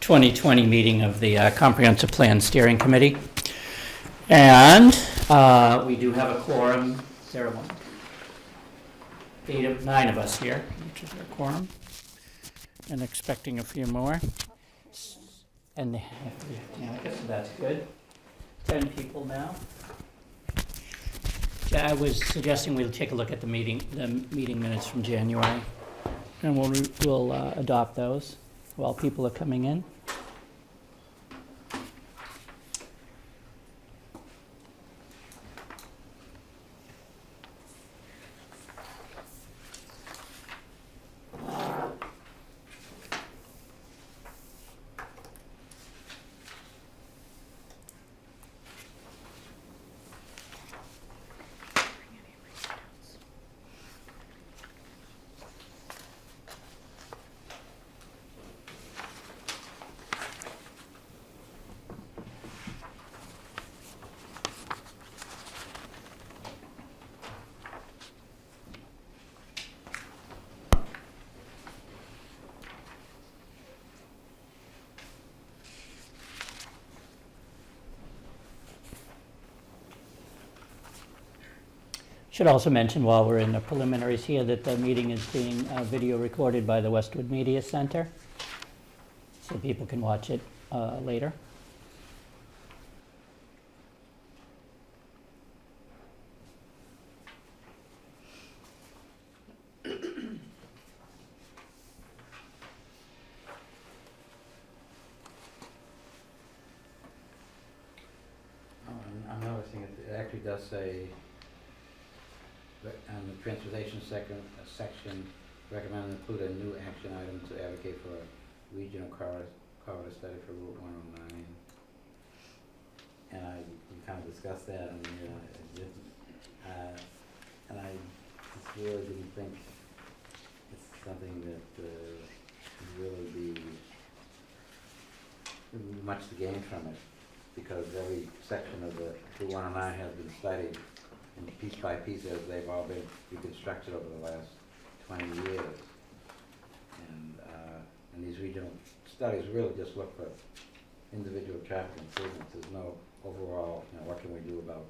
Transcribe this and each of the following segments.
2020 meeting of the Comprehensive Plan Steering Committee. And we do have a quorum. Is there one? 9 of us here, which is our quorum. And expecting a few more. And yeah, I guess that's good. 10 people now. I was suggesting we'll take a look at the meeting minutes from January, and we'll adopt those while people are coming in. Should also mention while we're in the preliminaries here that the meeting is being video recorded by the Westwood Media Center, so people can watch it later. I'm noticing it actually does say on the transportation section, recommend include a new action item to advocate for a regional corridor study for Route 109. And we kind of discussed that, and I just really didn't think it's something that would really be much to gain from it, because every section of the Route 109 has been studied, and piece by piece as they've all been reconstructed over the last 20 years. And these regional studies really just look for individual traffic improvements. There's no overall, what can we do about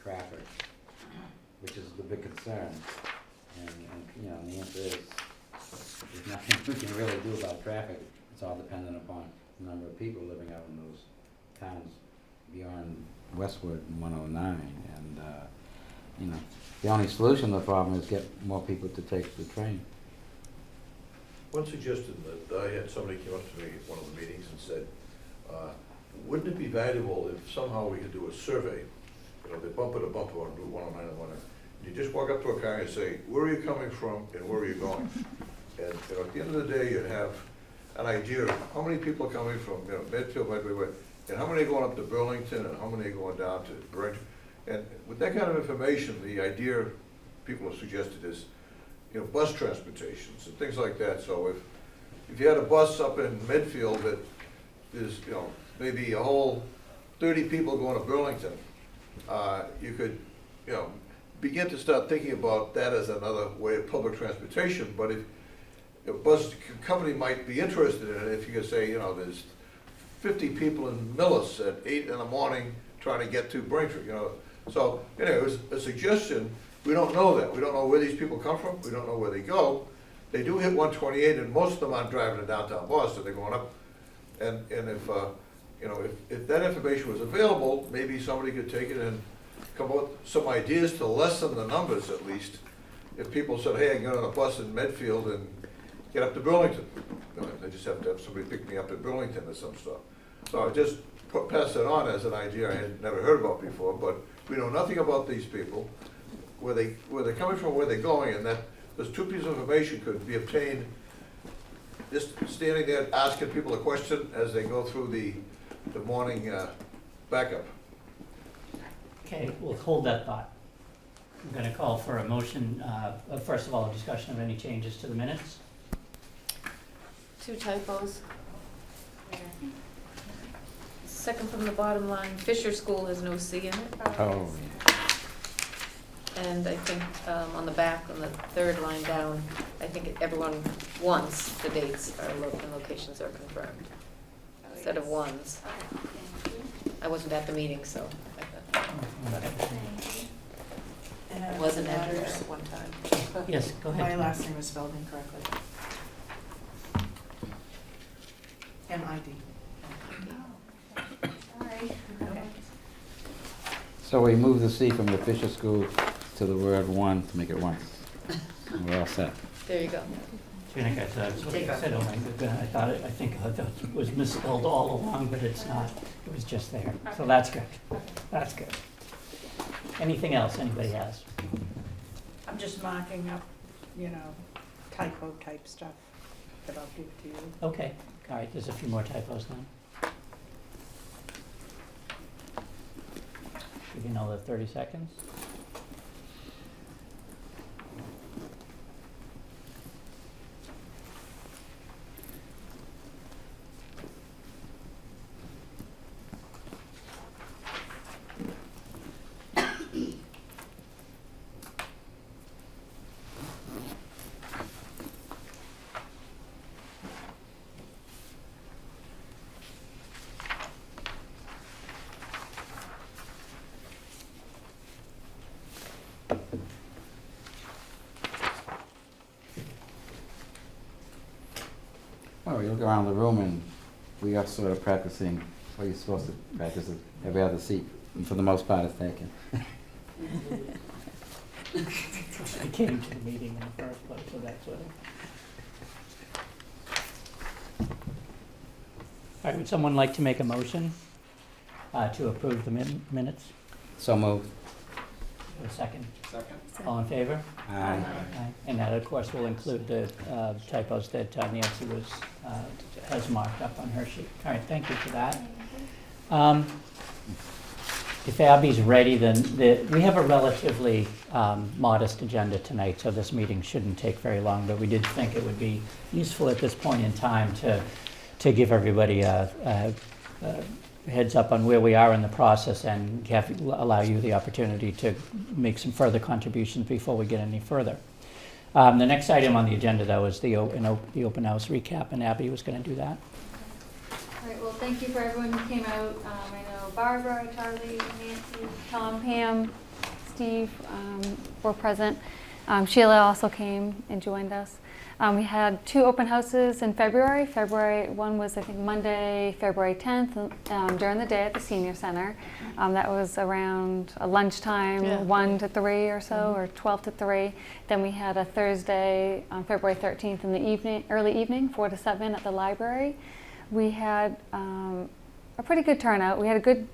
traffic, which is the big concern. And the answer is, there's nothing we can really do about traffic. It's all dependent upon the number of people living out in those towns beyond Westwood and 109. And the only solution to the problem is get more people to take the train. One suggestion that I had, somebody came up to me at one of the meetings and said, wouldn't it be valuable if somehow we could do a survey, they bumper to bumper on Route 109 and 109. You just walk up to a car and say, where are you coming from and where are you going? And at the end of the day, you'd have an idea of how many people are coming from Medfield, Medway, and how many are going up to Burlington and how many are going down to Burlington. And with that kind of information, the idea people have suggested is, bus transportations and things like that. So if you had a bus up in Medfield that is, maybe a whole 30 people going to Burlington, you could, begin to start thinking about that as another way of public transportation. But if a bus company might be interested in it, if you could say, there's 50 people in Millis at 8 in the morning trying to get to Braintree, So, anyway, it was a suggestion. We don't know that. We don't know where these people come from. We don't know where they go. They do hit 128, and most of them aren't driving to downtown Boston. They're going up. And if that information was available, maybe somebody could take it and come up with some ideas to lessen the numbers, at least. If people said, hey, I can get on a bus in Medfield and get up to Burlington. I just have to have somebody pick me up at Burlington or some stuff. So I just pass that on as an idea I had never heard about before, but we know nothing about these people, where they're coming from, where they're going, and that those two pieces of information could be obtained just standing there asking people a question as they go through the morning backup. Okay, we'll hold that thought. I'm going to call for a motion, first of all, a discussion of any changes to the minutes. 2 typos. Second from the bottom line, Fisher School has no C in it. Oh, And I think on the back, on the 3rd line down, I think everyone, once the dates are and locations are confirmed. instead of ones. I wasn't at the meeting, so. And I I wasn't at matters. it at one time. Yes, go ahead. My last name is spelled incorrectly. M-I-D. Sorry. Okay. So we move the C from the Fisher School to the word one to make it one. And we're all set. There you go. Janika, that's what I said, oh my goodness, I think it was misspelled all along, but it's not. It was just there. So that's good. That's good. Anything else anybody has? I'm just marking up, typo type stuff that I'll give to you. Okay, all right, there's a few more typos now. Give you another 30 seconds. Well, you look around the room and we are sort of practicing what you're supposed to practice. Every other seat, for the most part, is taken. I came to the meeting in the first place, so that's what. All right, would someone like to make a motion to approve the minutes? So moved. A second? Second. All in favor? Aye. Aye. And that, of course, will include the typos that Nancy has marked up on her sheet. All right, thank you for that. If Abby's ready, then we have a relatively modest agenda tonight, so this meeting shouldn't take very long, but we did think it would be useful at this point in time to give everybody a heads up on where we are in the process and allow you the opportunity to make some further contributions before we get any further. The next item on the agenda, though, is the open house recap, and Abby was going to do that. All right, well, thank you for everyone who came out. I know Barbara, Charlie, Nancy, Tom, Pam, Steve were present. Sheila also came and joined us. We had 2 open houses in February. One was, I think, Monday, February 10th, during the day at the Senior Center. That was around lunchtime, 1 to 3 or so, or 12 to 3. Then we had a Thursday on February 13th in the evening, early evening, 4 to 7 at the library. We had a pretty good turnout. We had a good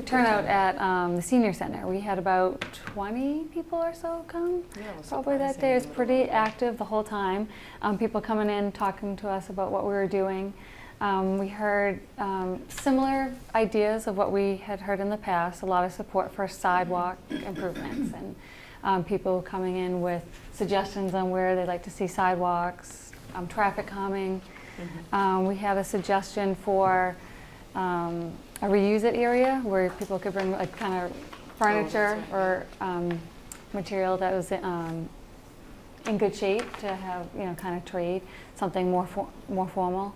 turnout at the Senior Center. We had about 20 people or so come. Probably that day. It was pretty active the whole time. People coming in, talking to us about what we were doing. We heard similar ideas of what we had heard in the past, a lot of support for sidewalk improvements, and people coming in with suggestions on where they'd like to see sidewalks, traffic calming. We had a suggestion for a reuse it area where people could bring like kind of furniture or material that was in good shape to have, kind of trade, something more formal.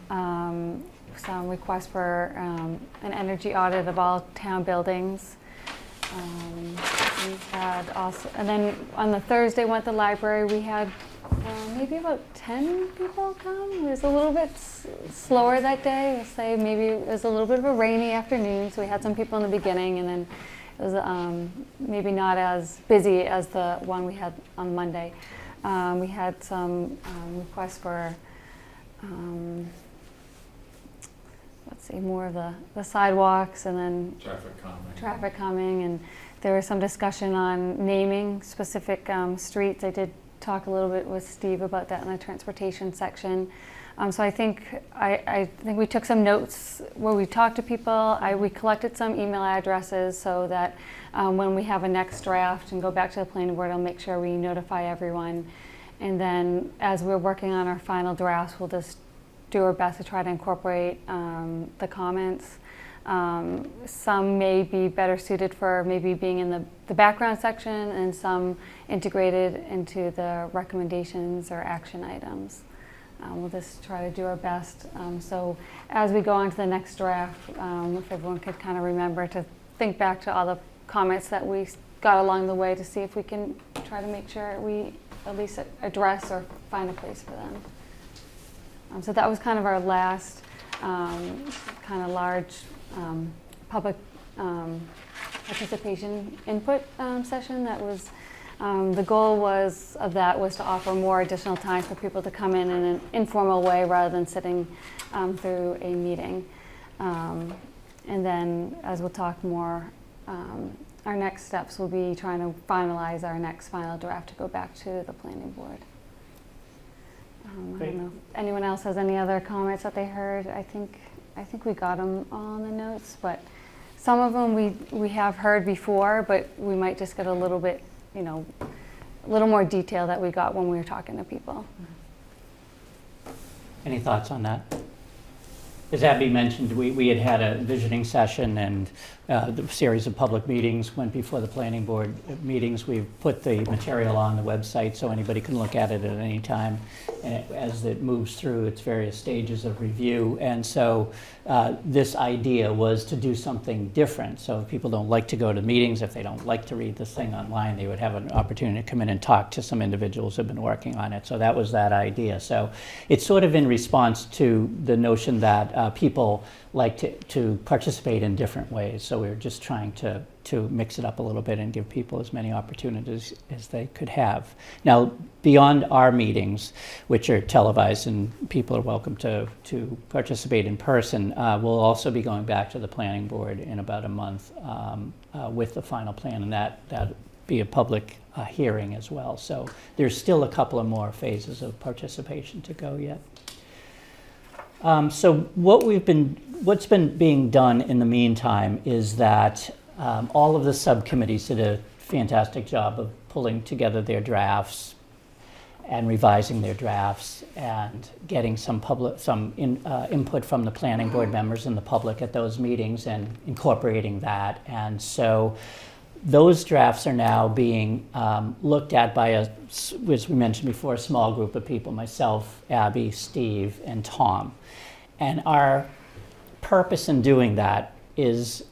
Some requests for an energy audit of all town buildings. We had also, and then on the Thursday, went to the library, we had maybe about 10 people come. It was a little bit slower that day. I'll say maybe it was a little bit of a rainy afternoon, so we had some people in the beginning, and then it was maybe not as busy as the one we had on Monday. We had some requests for, more of the sidewalks, and then traffic calming, and there was some discussion on naming specific streets. I did talk a little bit with Steve about that in the transportation section. So I think we took some notes where we talked to people. We collected some email addresses so that when we have a next draft and go back to the planning board, I'll make sure we notify everyone. And then as we're working on our final drafts, we'll just do our best to try to incorporate the comments. Some may be better suited for maybe being in the background section, and some integrated into the recommendations or action items. We'll just try to do our best. So as we go on to the next draft, if everyone could kind of remember to think back to all the comments that we got along the way to see if we can try to make sure we at least address or find a place for them. So that was kind of our last kind of large public participation input session. That was the goal was to offer more additional time for people to come in an informal way rather than sitting through a meeting. And then, as we'll talk more, our next steps will be trying to finalize our next final draft to go back to the planning board. I Great. don't know if anyone else has any other comments that they heard. I think we got them all in the notes, but some of them we have heard before, but we might just get a little bit, a little more detail that we got when we were talking to people. Any thoughts on that? As Abby mentioned, we had a visioning session, and the series of public meetings went before the planning board meetings. We've put the material on the website so anybody can look at it at any time as it moves through its various stages of review. And so this idea was to do something different. So if people don't like to go to meetings, if they don't like to read this thing online, they would have an opportunity to come in and talk to some individuals who have been working on it. So that was that idea. So it's sort of in response to the notion that people like to participate in different ways. So we're just trying to mix it up a little bit and give people as many opportunities as they could have. Now, beyond our meetings, which are televised and people are welcome to participate in person, we'll also be going back to the planning board in about a month with the final plan, and that'll be a public hearing as well. So there's still a couple of more phases of participation to go yet. So what's been being done in the meantime is that all of the subcommittees did a fantastic job of pulling together their drafts and revising their drafts and getting some input from the planning board members and the public at those meetings and incorporating that. And so those drafts are now being looked at by as we mentioned before, a small group of people, myself, Abby, Steve, and Tom. And our purpose in doing that is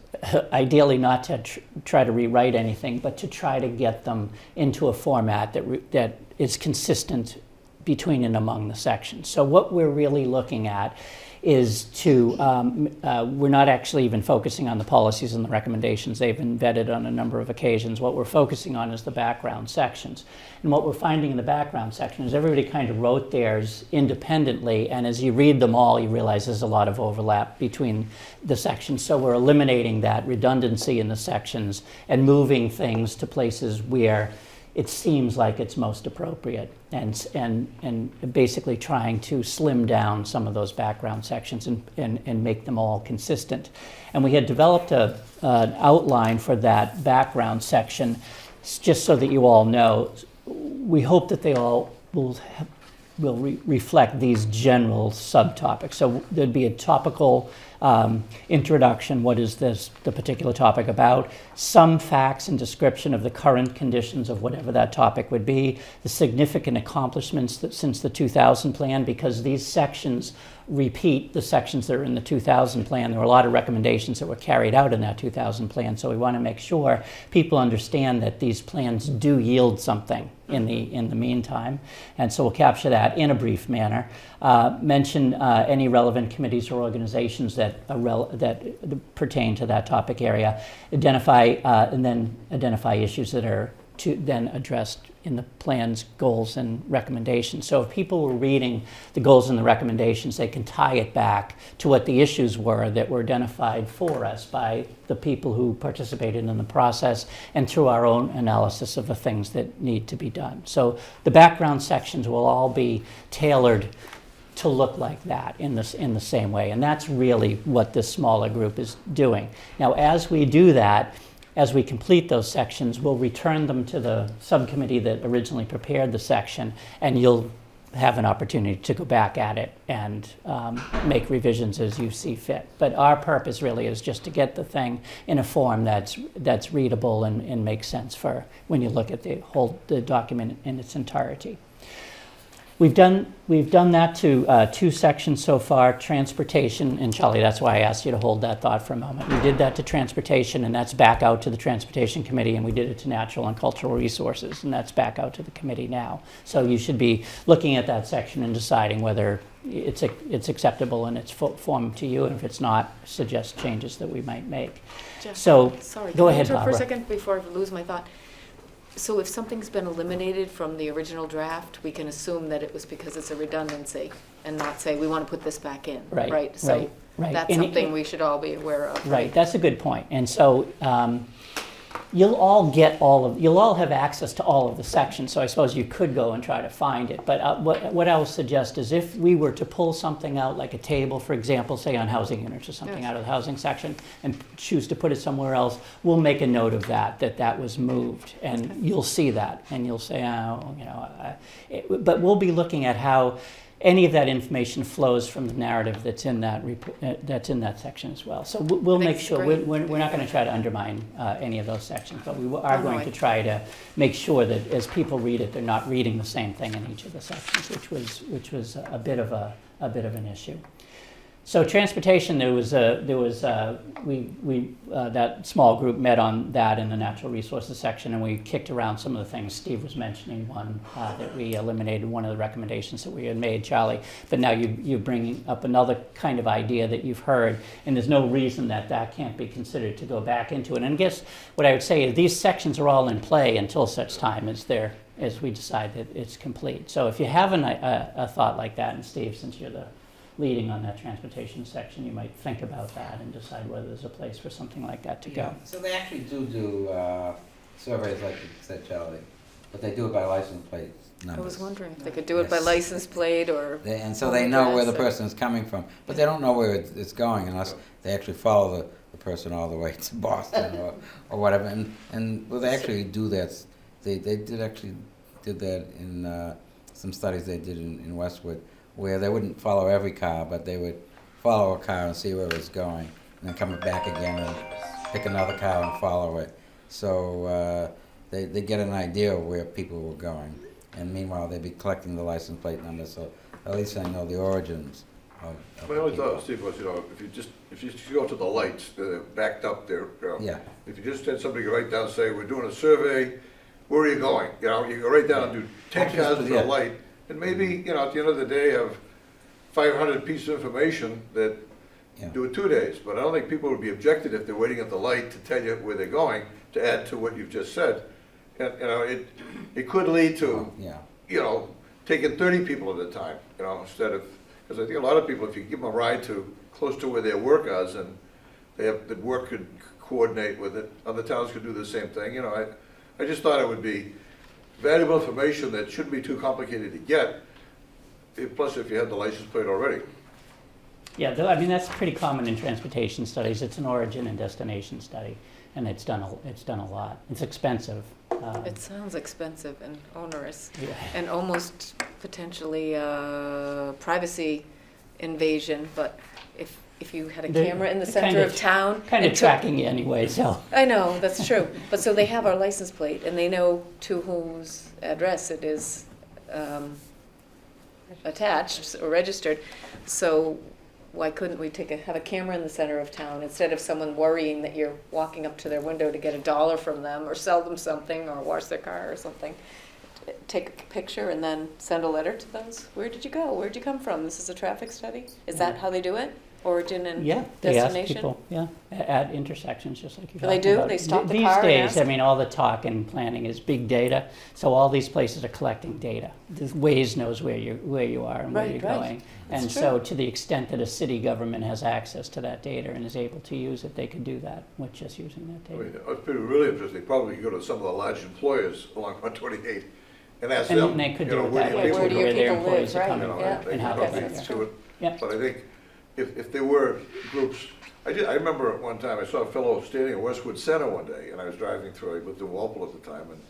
ideally not to try to rewrite anything, but to try to get them into a format that is consistent between and among the sections. So what we're really looking at is we're not actually even focusing on the policies and the recommendations. They've been vetted on a number of occasions. What we're focusing on is the background sections. And what we're finding in the background section is everybody kind of wrote theirs independently, and as you read them all, you realize there's a lot of overlap between the sections. So we're eliminating that redundancy in the sections and moving things to places where it seems like it's most appropriate, and basically trying to slim down some of those background sections and make them all consistent. And we had developed an outline for that background section, just so that you all know. We hope that they all will reflect these general subtopics. So there'd be a topical introduction, what is the particular topic about, some facts and description of the current conditions of whatever that topic would be, the significant accomplishments since the 2000 plan, because these sections repeat the sections that are in the 2000 plan. There were a lot of recommendations that were carried out in that 2000 plan, so we want to make sure people understand that these plans do yield something in the meantime, and so we'll capture that in a brief manner. Mention any relevant committees or organizations that pertain to that topic area. Identify issues that are then addressed in the plan's goals and recommendations. So if people were reading the goals and the recommendations, they can tie it back to what the issues were that were identified for us by the people who participated in the process and through our own analysis of the things that need to be done. So the background sections will all be tailored to look like that in the same way. And that's really what this smaller group is doing. Now, as we do that, as we complete those sections, we'll return them to the subcommittee that originally prepared the section, and you'll have an opportunity to go back at it and make revisions as you see fit. But our purpose really is just to get the thing in a form that's readable and makes sense for when you look at the document in its entirety. We've done that to 2 sections so far, transportation, and Charlie, that's why I asked you to hold that thought for a moment. We did that to transportation, and that's back out to the Transportation Committee, and we did it to natural and cultural resources, and that's back out to the committee now. So you should be looking at that section and deciding whether it's acceptable in its form to you, and if it's not, suggest changes that we might make. Jeff, So, sorry, go can I ahead, interrupt for a Barbara. second before I lose my thought? So if something's been eliminated from the original draft, we can assume that it was because it's a redundancy and not say, we want to put this back in, Right, right? So right. that's And something we should all be aware of, Right, that's a good point. And so you'll all have access to all of the sections, so I suppose you could go and try to find it. But what I will suggest is if we were to pull something out, like a table, for example, say on housing units or something Yes. out of the housing section, and choose to put it somewhere else, we'll make a note of that was moved. And you'll see that, and you'll say, oh, but we'll be looking at how any of that information flows from the narrative that's in that section as well. So we'll make Thanks, sure, great. we're not going to try to undermine any of those sections, but we are Oh, no, going I- to try to make sure that as people read it, they're not reading the same thing in each of the sections, which was a bit of an issue. So transportation, that small group met on that in the natural resources section, and we kicked around some of the things. Steve was mentioning one that we eliminated, one of the recommendations that we had made, Charlie. But now you're bringing up another kind of idea that you've heard, and there's no reason that can't be considered to go back into it. And I guess what I would say is these sections are all in play until such time as we decide that it's complete. So if you have a thought like that, and Steve, since you're the leading on that transportation section, you might think about that and decide whether there's a place for something like that to go. So they actually do surveys like you said, Charlie, but they do it by license plate numbers. I was wondering if they could do it by Yes. license plate or. And so they know where the address or- person is coming from, but they don't know where it's going unless they actually follow the person all the way to Boston or whatever. And well, they actually do that. They did that in some studies they did in Westwood, where they wouldn't follow every car, but they would follow a car and see where it was going, and then come back again and pick another car and follow it. So they get an idea of where people were going. And meanwhile, they'd be collecting the license plate numbers, so at least I know the origins of My only people. thought, Steve, was, if you just go to the lights, they're backed up there, Yeah. If you just had somebody write down, say, we're doing a survey, where are you going? You go right down and do 10 cars for Yeah. a light, and maybe, at the end of the day, have 500 pieces of information that Yeah. do it 2 days. But I don't think people would be objected if they're waiting at the light to tell you where they're going, to add to what you've just said. And, it could lead to, Yeah. taking 30 people at a time, instead of, because I think a lot of people, if you give them a ride to, close to where their work is, and the work could coordinate with it, other towns could do the same thing, I just thought it would be valuable information that shouldn't be too complicated to get, plus if you had the license plate already. Yeah, I mean, that's pretty common in transportation studies. It's an origin and destination study, and it's done a lot. It's expensive. It sounds expensive and onerous Yeah. and almost potentially privacy invasion, but if you had a They're camera in the kind center of- of town. Kind of and took- tracking you anyway, so. I know, that's true. But so they have our license plate and they know to whose address it is attached or registered. So why couldn't we have a camera in the center of town instead of someone worrying that you're walking up to their window to get $1 from them or sell them something or wash their car or something? Take a picture and then send a letter to those. Where did you go? Where'd you come from? This is a traffic study? Is that how they do it? Origin and Yeah, they ask destination? people, at intersections, just like you're They talking do? about. They stop the These car and days, I ask? mean, all the talk and planning is big data, so all these places are collecting data. Waze knows where you are and where Right, you're right. going. That's And true. so to the extent that a city government has access to that data and is able to use it, they could do that with just using that I data. mean, it'd be really interesting, probably go to some of the large employers along 128 and ask And them, they could do it where that do way, your where people do your go? their people employees live, are right, coming yeah. They and how probably they that's do true. it. Yeah. But I think if there were groups, I remember one time I saw a fellow standing in Westwood Center one day, and I was driving through, I lived in Walpole at the time, and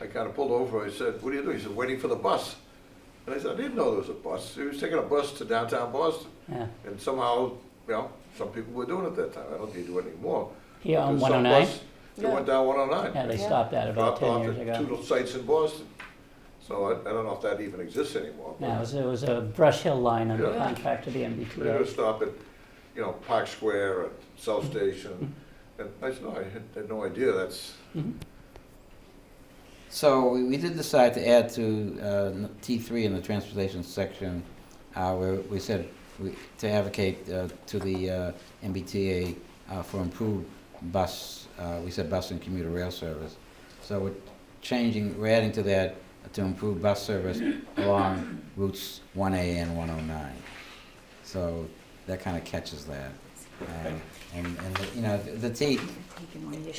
I kind of pulled over, I said, what are you doing? He said, waiting for the bus. And I said, I didn't know there was a bus. He was taking a bus to downtown Boston. Yeah. And somehow, some people were doing it that time. I don't think they do it anymore. Here on Because some 109? bus, They went down 109. Yeah, they Yeah. stopped that about Dropped 10 off years at ago. two sites in Boston. So I don't know if that even exists anymore. but Yeah, it was a Brush Hill line under Yeah. contract to the They're gonna MBTA. stop at, Park Square, at South Station, and I said, no, I had no idea, that's, Mhm. So we did decide to add to T3 in the transportation section, where we said to advocate to the MBTA for improved bus, we said bus and commuter rail service. So we're adding to that to improve bus service along routes 1A and 109. So that kind of catches that. The T,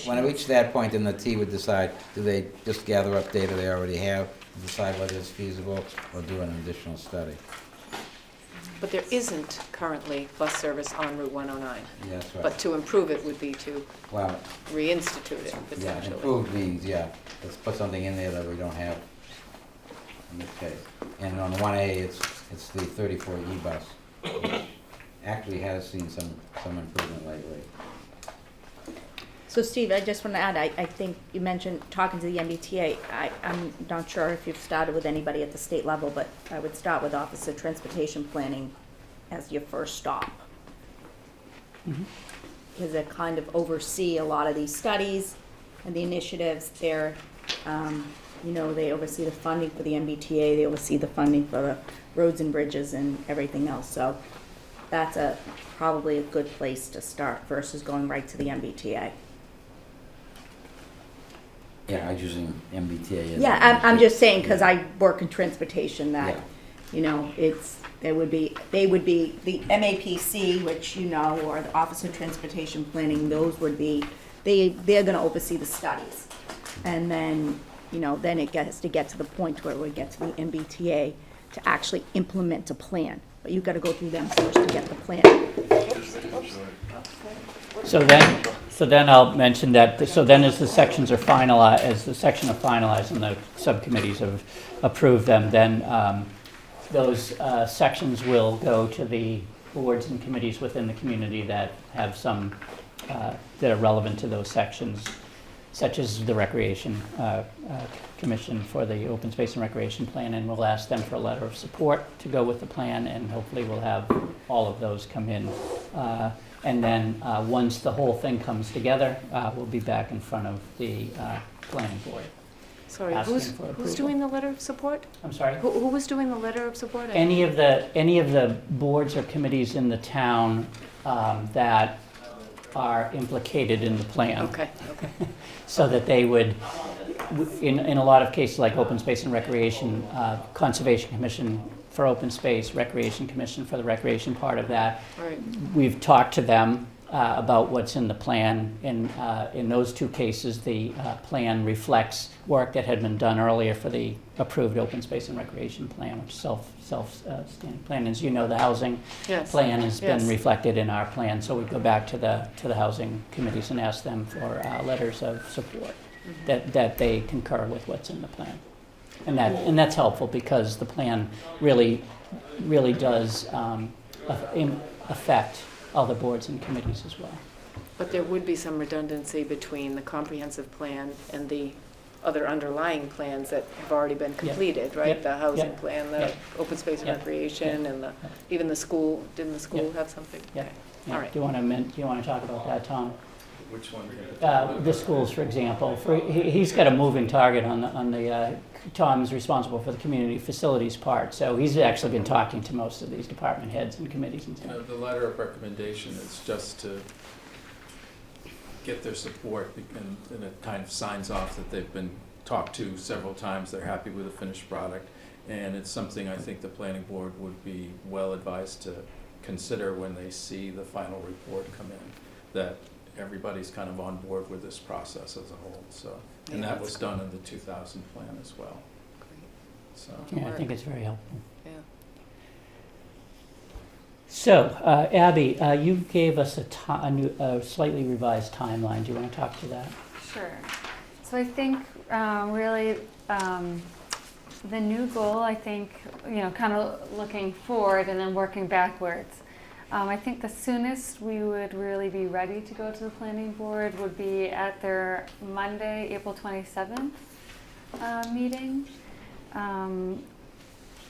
when I reach that point, then the T would decide, do they just gather up data they already have and decide whether it's feasible or do an additional study? But there isn't currently bus service on Route 109. Yeah, that's right. But to improve it would be to Well, reinstitute it yeah, potentially. improved means, yeah, let's put something in there that we don't have in this case. And on 1A, it's the 34E bus. Actually has seen some improvement lately. So Steve, I just want to add, I think you mentioned talking to the MBTA. I'm not sure if you've started with anybody at the state level, but I would start with Office of Transportation Planning as your first stop. Mhm. Because they kind of oversee a lot of these studies and the initiatives. They're, they oversee the funding for the MBTA, they oversee the funding for the roads and bridges and everything else. So that's probably a good place to start versus going right to the MBTA. Yeah, I was using MBTA. as Yeah, a- I'm just saying, because I work in transportation, that, Yeah. they would be the MAPC, which or the Office of Transportation Planning, those would be, they're gonna oversee the studies. And then, then it gets to get to the point where we get to the MBTA to actually implement a plan. But you've gotta go through them first to get the plan. So then I'll mention that, so then as the sections are finalized, as the section are finalized and the subcommittees have approved them, then those sections will go to the boards and committees within the community that have some, that are relevant to those sections, such as the Recreation Commission for the Open Space and Recreation Plan, and we'll ask them for a letter of support to go with the plan, and hopefully we'll have all of those come in. And then, once the whole thing comes together, we'll be back in front of the planning board. Sorry, asking who's for approval. doing the letter of support? I'm sorry? Who was doing the letter of support? Any of the boards or committees in the town that are implicated in the plan. Okay. So that they would, in a lot of cases like Open Space and Recreation, Conservation Commission for Open Space, Recreation Commission for the recreation part of that, Right. we've talked to them about what's in the plan. In those two cases, the plan reflects work that had been done earlier for the approved Open Space and Recreation Plan, which is self-standing plan. As you know, the housing Yes. plan has been Yes. reflected in our plan, so we go back to the housing committees and ask them for letters of support that they concur with what's in the plan. And that's helpful because the plan really does affect other boards and committees as well. But there would be some redundancy between the comprehensive plan and the other underlying plans that have already been completed, right? Yep. The housing Yep. plan, the Yep. open space and Yep. recreation, and even the school. Didn't the school Yep. have something? Yep. Okay. Yeah. All right. Do you want to talk about that, Tom? Which one? The schools, for example, he's got a moving target on the Tom's responsible for the community facilities part, so he's actually been talking to most of these department heads and committees and stuff. The letter of recommendation is just to get their support, and it kind of signs off that they've been talked to several times, they're happy with the finished product, and it's something I think the planning board would be well advised to consider when they see the final report come in, that everybody's kind of on board with this process as a whole, so. And Yeah, that that's was done in the 2000 plan as well, so. Yeah, I think it's very helpful. Yeah. So, Abby, you gave us a slightly revised timeline. Do you want to talk to that? Sure. So I think really the new goal, I think, kind of looking forward and then working backwards. I think the soonest we would really be ready to go to the planning board would be at their Monday, April 27th meeting.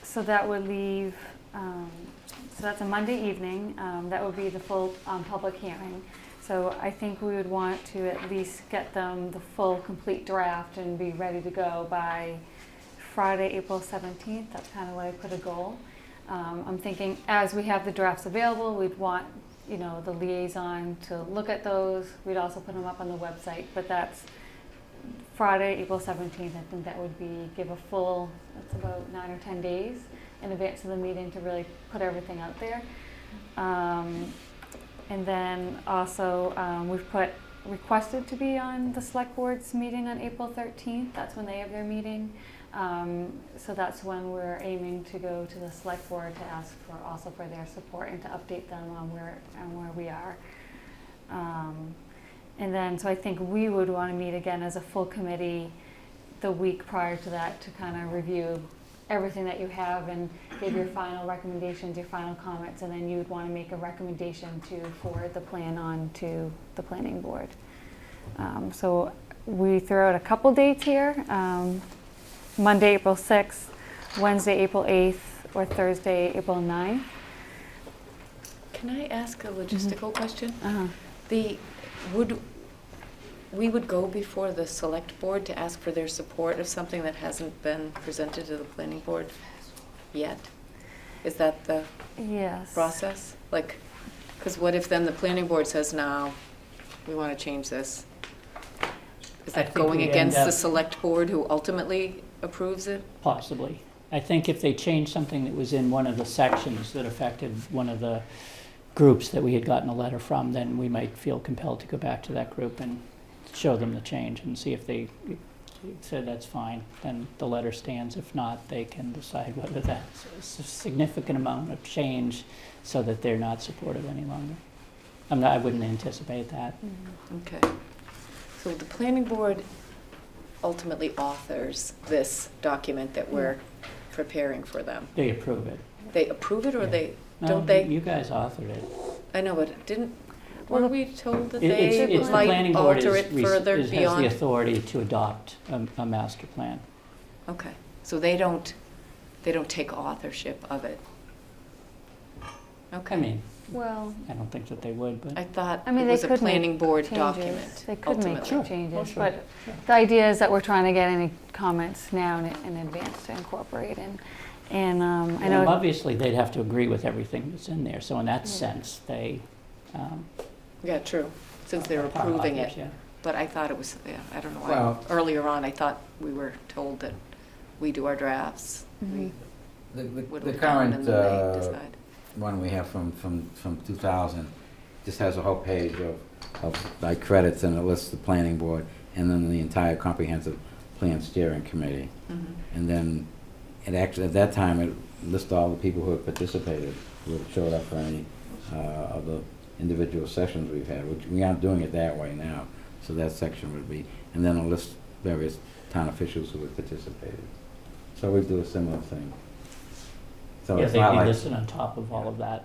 So that would leave, so that's a Monday evening. That would be the full public hearing. So I think we would want to at least get them the full, complete draft and be ready to go by Friday, April 17th. That's kind of what I put a goal. I'm thinking as we have the drafts available, we'd want, you know, the liaison to look at those. We'd also put them up on the website, but that's Friday, April 17th. I think that would be, give a full, that's about 9 or 10 days in advance of the meeting to really put everything out there. And then also, we've requested to be on the select board's meeting on April 13th. That's when they have their meeting. So that's when we're aiming to go to the select board to ask for, also for their support and to update them on where we are. And then, so I think we would want to meet again as a full committee the week prior to that to kind of review everything that you have and give your final recommendations, your final comments, and then you would want to make a recommendation to forward the plan on to the planning board. So we throw out a couple dates here. Monday, April 6th, Wednesday, April 8th, or Thursday, April 9th. Can I ask a logistical question? Uh-huh. We would go before the select board to ask for their support of something that hasn't been presented to the planning board yet? Is that the Yes. process? Like, because what if then the planning board says, no, we want to change this? Is I that think going we'd against end the up- select board who ultimately approves it? Possibly. I think if they changed something that was in one of the sections that affected one of the groups that we had gotten a letter from, then we might feel compelled to go back to that group and show them the change and see if they said that's fine, then the letter stands. If not, they can decide whether that's a significant amount of change so that they're not supportive any longer. I wouldn't anticipate that. Okay. So the planning board ultimately authors this document that we're preparing for them. They approve it. They approve it or Yeah. they, No, don't they? You guys authored it. I know, but Well, were we told that It's they the planning might board alter it further has the beyond? authority to adopt a master plan. Okay, so they don't take authorship of it? Okay. I mean, Well, I don't think that they would, but I thought I mean, it they was a could planning make board changes. document, They could make ultimately. Sure. changes, Oh, sure. but Sure. the idea is that we're trying to get any comments now in advance to incorporate in. And I well, know, obviously they'd have to agree with everything that's in there. So in that sense, they Yeah, true, since they're are approving authors, it. yeah. But I thought it was, yeah, I don't know why. Well- Earlier on, I thought we were told that we do our drafts. We whittle The it down current and then they decide. one we have from 2000 just has a whole page of like credits, and it lists the planning board and then the entire comprehensive plan steering committee. Mhm. And then it actually, at that time, it lists all the people who have participated, who have showed up for any of the individual sessions we've had, which we aren't doing it that way now. So that section would be, and then it'll list various town officials who have participated. So we do a similar thing. So Yeah, it's they'd not be like, listed on top of all of that.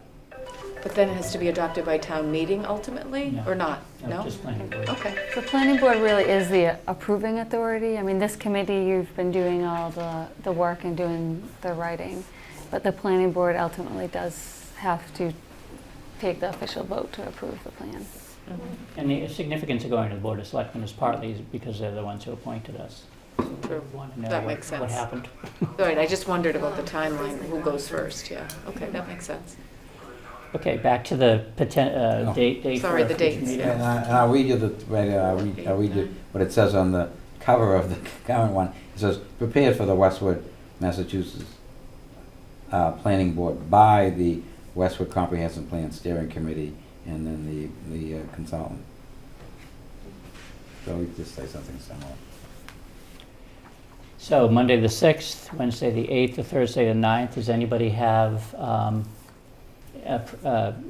But then it has to be adopted by town meeting ultimately, No. or not? No? Just planning board. Okay. the planning board really is the approving authority. I mean, this committee, you've been doing all the work and doing the writing, but the planning board ultimately does have to take the official vote to approve the plan. Mhm. And the significance of going to the Board of Selectmen is partly because they're the ones who appointed us. So True. we want to know That what makes sense. happened. All right, I just wondered about the timeline, who goes first, yeah. Okay, that makes sense. Okay, back to the Oh. date for Sorry, our the future dates. meeting. and I'll read you I'll read you what it says on the cover of the current one. It says, prepared for the Westwood, Massachusetts Planning Board by the Westwood Comprehensive Plan Steering Committee, and then the consultant. So we just say something similar. So Monday the 6th, Wednesday the 8th, or Thursday the 9th, does anybody have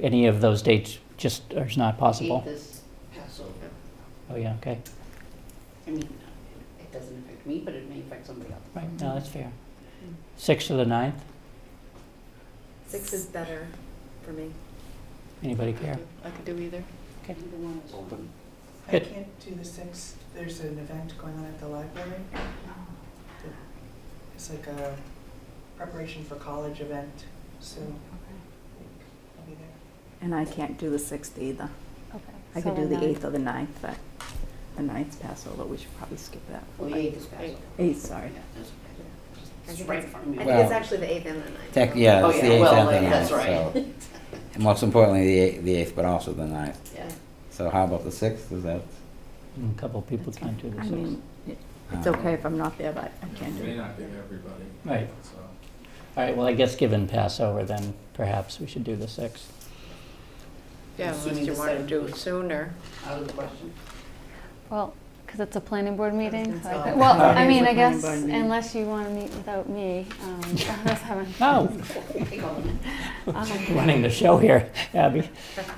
any of those dates just are not possible? This Passover. Oh, yeah, okay. I mean, it doesn't affect me, but it may affect somebody else. Right, no, that's fair. 6th or the 9th? 6 is better for me. Anybody care? I could do either. Either one is open. I Good. can't do the 6th. There's an event going on at the library. It's like a preparation for college event, so I'll be there. And I can't do the 6th either. Okay. I so could do the 9th. 8th or the 9th, but the 9th's Passover, we should probably skip that. Well, the 8th is Passover. 8th, sorry. Yeah, that's okay. I It's think right in it's- front of me. I Well- think it's actually the 8th and the 9th. Yeah, Oh, it's the yeah, 8th well, and the like, 9th, that's right. so. And most importantly, the 8th, but also the 9th. Yeah. So how about the 6th, is that? A couple of people can't do the I 6th. mean, it's okay if I'm not there, but I can't do May it. not get everybody. Right. So, All right, well, I guess given Passover, then perhaps we should do the 6th. Yeah, unless Assuming you the want to 7th do was it sooner. Out of the question. Well, because it's a planning board meeting. So I gonna could- say. well, Oh, I it is mean, a I planning guess board meeting. unless you want to meet without me, that's having. Oh, running the show here, Abby.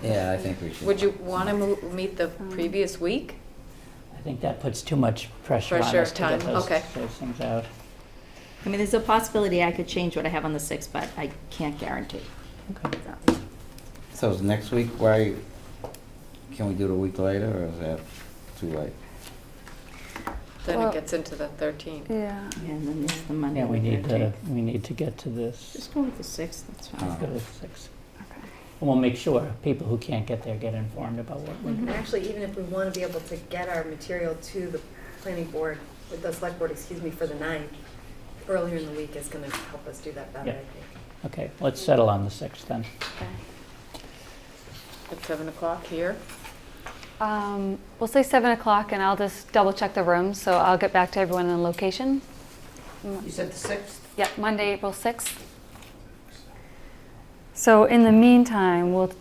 Yeah, I think we should. Would you want to meet the previous week? I think that puts too much pressure on Pressure, us to get time, okay. those things out. I mean, there's a possibility I could change what I have on the 6th, but I can't guarantee. Okay. So is next week, why, can we do it a week later, or is that too late? Then Well- it gets into the 13th. Yeah. And then there's the Monday. Yeah, we the need to, 13th. we need to get to this. Just go with the 6th, that's fine. Let's go with 6. Okay. And we'll make sure people who can't get there get informed about what we And actually, even if we want to be able to get our material to the planning board, with the select board, excuse me, for the 9th, earlier in the week is going to help us do that better, I Yeah. think. Okay, let's settle on the 6th then. Okay. At 7 o'clock here? We'll say 7 o'clock, and I'll just double check the rooms, so I'll get back to everyone on location. You said the 6th? Yeah, Monday, April 6th. So in the meantime, we'll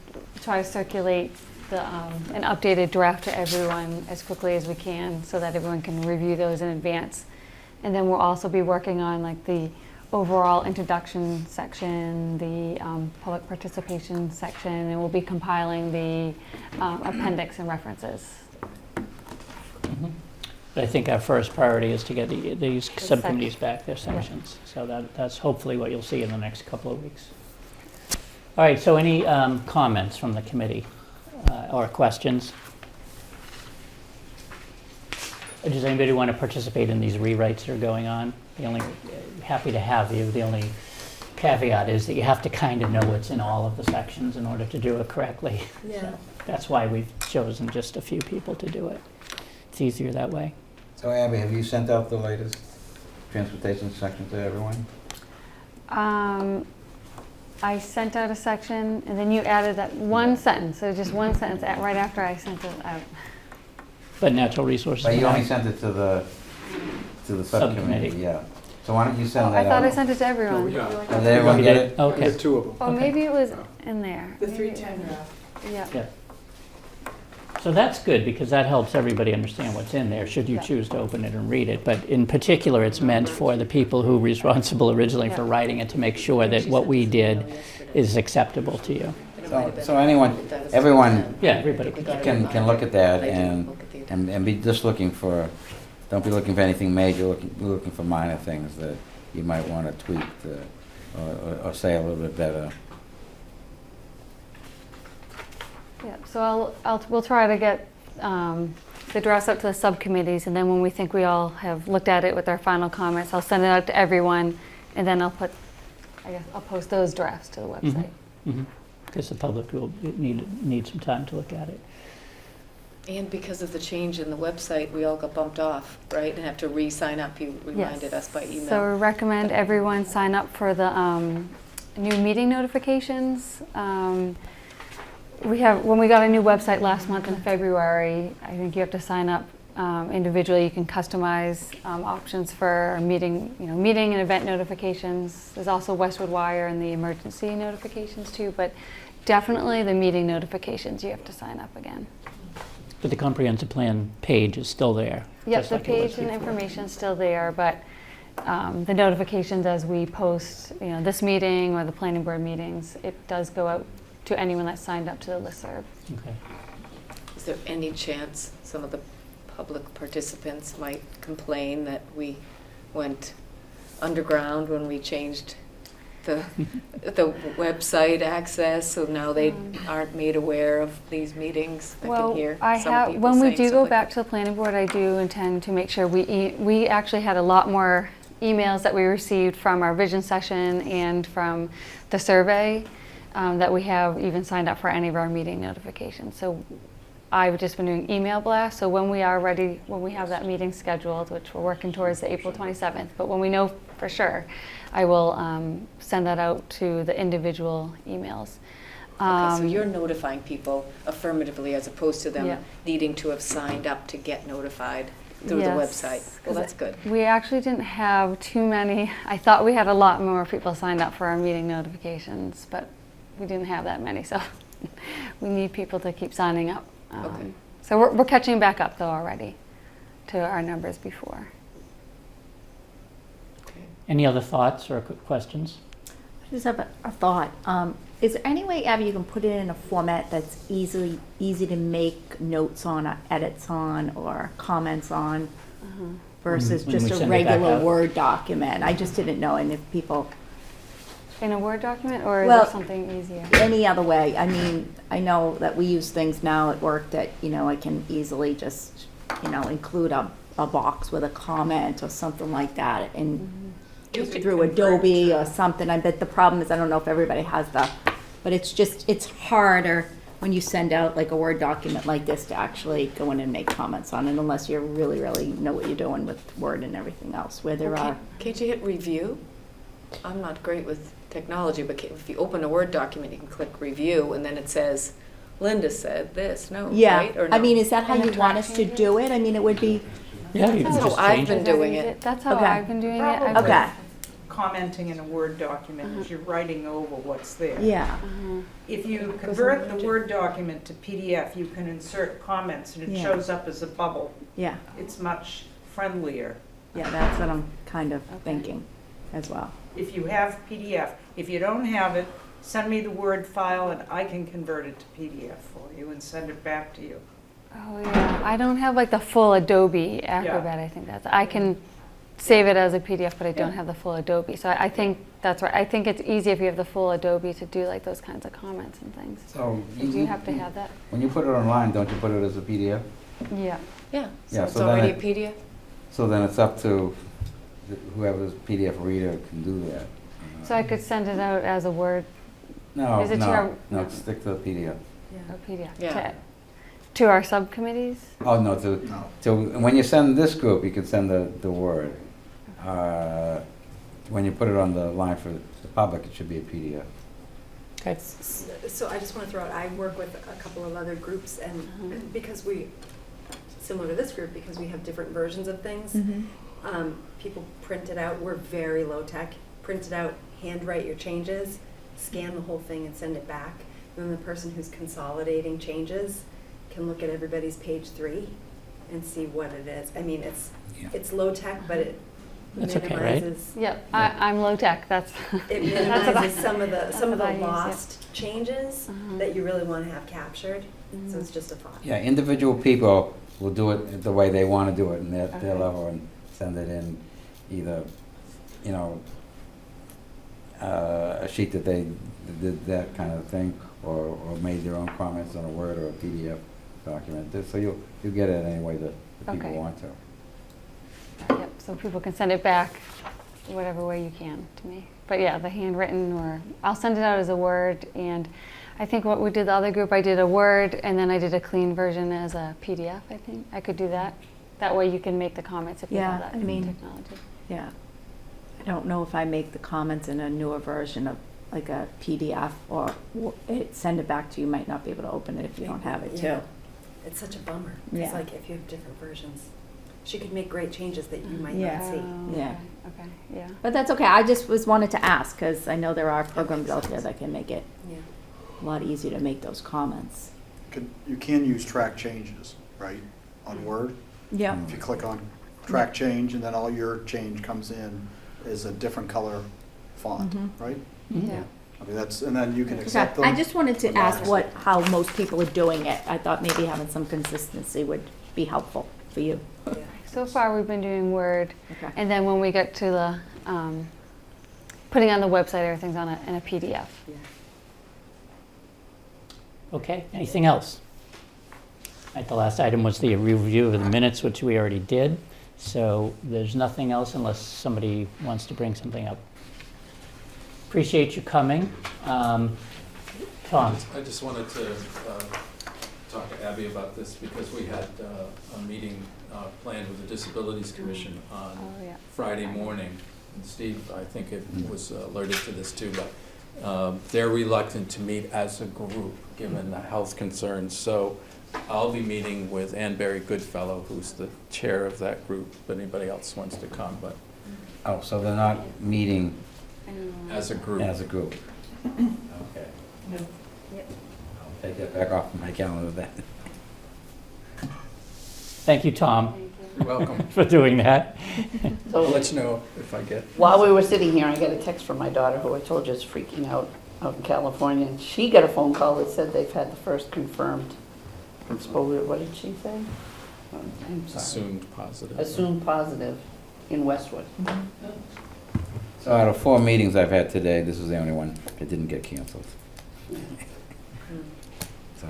try to circulate an updated draft to everyone as quickly as we can so that everyone can review those in advance. And then we'll also be working on like the overall introduction section, the public participation section, and we'll be compiling the appendix and references. Mhm. But I think our first priority is to get these subcommittees sec- back their sections. So that's hopefully what you'll see in the next couple of weeks. All right, so any comments from the committee or questions? Does anybody want to participate in these rewrites that are going on? The only, happy to have you. The only caveat is that you have to kind of know what's in all of the sections in order to do it correctly. Yeah. So that's why we've chosen just a few people to do it. It's easier that way. So Abby, have you sent out the latest transportation section to everyone? I sent out a section, and then you added that one sentence, so just one sentence right after I sent it out. But natural resources. But you only Management- sent it to the subcommittee, Subcommittee. yeah. So why don't you send Oh, I that out? thought I sent it to everyone. yeah. Did everyone You get did? it? Okay. Two of them. Oh, Okay. maybe it was in there. The Maybe it 310 was- draft. Yeah. Yeah. So that's good, because that helps everybody understand what's in there, should you Yeah. choose to open it and read it. But in particular, it's meant for the people who were responsible originally for Yeah. writing it, to make sure that what we did is acceptable to you. So anyone, everyone Yeah, everybody can. can look at that and be just looking for, don't be looking for anything major, be looking for minor things that you might want to tweak or say a little bit better. Yeah, so we'll try to get the drafts up to the subcommittees, and then when we think we all have looked at it with our final comments, I'll send it out to everyone, and then I'll post those drafts to the website. Because the public will need some time to look at it. And because of the change in the website, we all got bumped off, right? And have to re-sign up. You reminded us by email. So we recommend everyone sign up for the new meeting notifications. When we got a new website last month in February, I think you have to sign up individually. You can customize options for meeting and event notifications. There's also Westwood Wire and the emergency notifications too, but definitely the meeting notifications, you have to sign up again. But the comprehensive plan page is still there. Yep, just the like it was page and before. information's still there, but the notifications as we post, this meeting or the planning board meetings, it does go out to anyone that signed up to the listserv. Okay. Is there any chance some of the public participants might complain that we went underground when we changed the website access, so now they aren't made aware of these meetings? I can hear some people when we saying do stuff go like back that. to the planning board, I do intend to make sure we actually had a lot more emails that we received from our vision session and from the survey, that we have even signed up for any of our meeting notifications. So I've just been doing email blasts, so when we are ready, when we have that meeting scheduled, which we're working towards the April 27th, but when we know for sure, I will send that out to the individual emails. Okay, so you're notifying people affirmatively as opposed to them Yeah. needing to have signed up to get notified through the Yes, website. Well, 'cause that's good. We actually didn't have too many. I thought we had a lot more people signed up for our meeting notifications, but we didn't have that many, so we need people to keep signing up. Okay. So we're catching back up though already to our numbers before. Any other thoughts or questions? I just have a thought. Is there any way, Abby, you can put it in a format that's easy to make notes on, or edits on, or comments on, versus When we just a send it back regular out? Word document? I just didn't know, and if people, In a Word document, or is Well, there something easier? any other way. I mean, I know that we use things now at work that, I can easily just, include a box with a comment or something like that, and You could through convert Adobe to- or something. I bet the problem is, I don't know if everybody has but it's harder when you send out like a Word document like this to actually go in and make comments on it, unless you really, really know what you're doing with Word and everything else, where there are. Can't you hit review? I'm not great with technology, but if you open a Word document, you can click review, and then it says, Linda said this, no, Yeah, right? Or I no? mean, is that how And the you want us track to changes? do it? I mean, it would be, Yeah, you can That's how just I've change been it. doing it. That's how Okay. I've been doing it. I've Probably. okay, Commenting in a Word document is you're writing over what's there. yeah, If you Goes convert on the the- Word document to PDF, you can insert comments and it Yeah. shows up as a bubble. yeah, It's much friendlier. yeah, that's what I'm kind of thinking as well. If you have PDF, if you don't have it, send me the Word file and I can convert it to PDF for you and send it back to you. Oh yeah, I don't have like the full Adobe Acrobat. I think I can save it as a PDF, but I don't have the full Adobe. So I think that's right. I think it's easy if you have the full Adobe to do like those kinds of comments and things. So You do have to have that. when you put it online, don't you put it as a PDF? Yeah. Yeah, so Yeah, it's so then already a it- PDF? So then it's up to whoever's PDF reader can do that. So I could send it out as a Word No, Is it to no, our- no, stick to the PDF. or PDF Yeah. to our subcommittees. Oh, no, when you send this group, you can send the Word. When you put it on the line for the public, it should be a PDF. Okay. So I just want to throw out, I work with a couple of other groups, and because we, similar to this group, because we have different versions of things, people print it out, we're very low tech, print it out, handwrite your changes, scan the whole thing and send it back. Then the person who's consolidating changes can look at everybody's page 3 and see what it is. I mean, Yeah. it's low tech, but it That's okay, right? minimizes. Yep, I'm low tech. That's It That's what I- minimizes some of the that's what I use, yeah. lost changes that you really want to have captured. Mm-hmm. So it's just a thought. Yeah, individual people will do it the way they want to do it in their Okay. level and send it in either, a sheet that they did that kind of thing, or made their own comments on a Word or a PDF document. So you'll get it any way that the people Okay. want to. Yep, so people can send it back whatever way you can to me. But yeah, the handwritten, or I'll send it out as a Word, and I think what we did the other group, I did a Word and then I did a clean version as a PDF, I think. I could do that. That way you can make the comments if you have Yeah, that I mean- technology. Yeah. I don't know if I make the comments in a newer version of like a PDF or send it back to you, might not be able to open it if you don't have it too. Yeah. It's such a bummer. Yeah. It's like if you have different versions, she could make great changes that you might Yeah. not see. Oh, Yeah. Okay, yeah. But that's okay, I just wanted to ask, because I know there are programs out there that can make it Yeah. a lot easier to make those comments. You can use track changes, right, on Word? Yeah. If you click on track change, and then all your change comes in as a different color font, Mhm. right? Yeah. I mean, and then you can Okay, accept them. I just wanted to or not ask accept how most people are doing it. I thought maybe having some consistency would be helpful for you. Yeah. So far, we've been doing Word, Okay. and then when we get to the putting on the website, everything's on in a PDF. Yeah. Okay, anything else? Right, the last item was the review of the minutes, which we already did. So there's nothing else unless somebody wants to bring something up. Appreciate you coming. Tom? I just wanted to talk to Abby about this because we had a meeting planned with the Disabilities Commission on Oh, yeah. Friday morning. And Steve, I think it was alerted to this too, but they're reluctant to meet as a group, given the health concerns. So I'll be meeting with Ann Berry Goodfellow, who's the chair of that group, if anybody else wants to come, but Oh, so they're not meeting as a group. as a group? Okay. Yep. I'll take that back off my calendar then. Thank you, Tom, Thank you. You're welcome. for doing that. I'll let you know if I get. While we were sitting here, I got a text from my daughter, who I told you is freaking out in California, and she got a phone call that said they've had the first confirmed exposure. What did she say? I'm sorry. Assumed positive. Assumed positive in Westwood. So out of 4 meetings I've had today, this was the only one that didn't get canceled. So,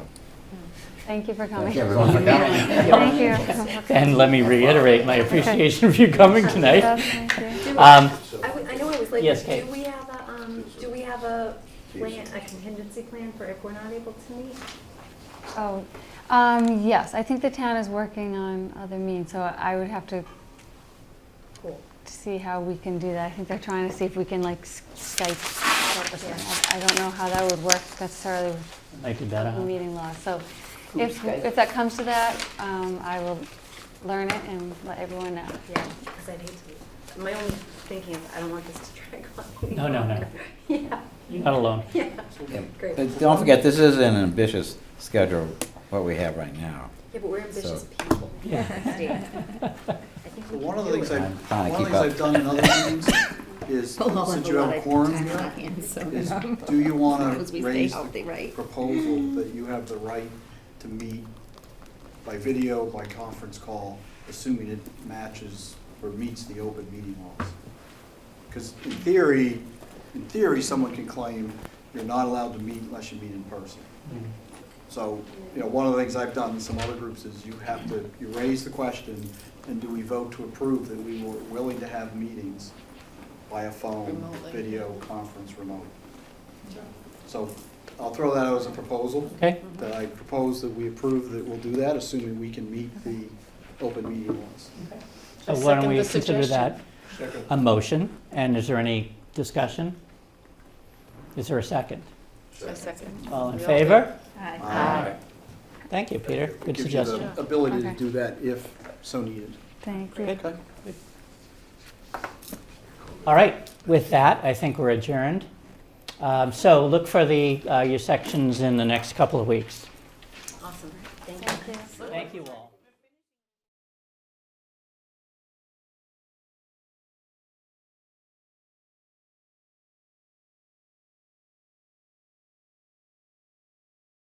Thank you for coming. thank everyone for coming. Thank you. And let me reiterate my appreciation for you coming tonight. Yes, thank you. I know I was late, Yes, but Kate. do we have a plan, a contingency plan for if we're not able to meet? Oh, yes, I think the town is working on other means, so I would have to Cool. see how we can do that. I think they're trying to see if we can like Skype. I don't know how that would work necessarily with Might be better, the huh? meeting law. So Cool, if Skype. that comes to that, I will learn it and let everyone know. Yeah, because I'd hate to, my only thinking is I don't want this to drag on. No, no, no. Yeah, You're not alone. yeah, Yeah. great. But don't forget, this is an ambitious schedule, what we have right now. Yeah, but we're ambitious So- people. Yeah. Steve. I think we One can of the do things it. I'm trying to one of the keep things I've done in other meetings is, since you have a quorum here, is do you want to raise the right? proposal that you have the right to meet by video, by conference call, assuming it matches or meets the open meeting laws? Because in theory, someone can claim you're not allowed to meet unless you meet in person. So, one of the things I've done in some other groups is you raise the question, and do we vote to approve that we were willing to have meetings via phone, Remotely. video, conference, remote? So I'll throw that out as a proposal, Okay, that I propose that we approve that we'll do that, assuming we can meet the open meeting laws. so I why don't second we the consider that Second. a motion? And is there any discussion? Is there a second? A second. All in We all favor? Aye. Thank you, Peter. Good Gives you suggestion. the ability to Okay. do that if so needed. Thank you. Okay? All right, with that, I think we're adjourned. So look for your sections in the next couple of weeks. Awesome, thank you. Thank you. Thank you all.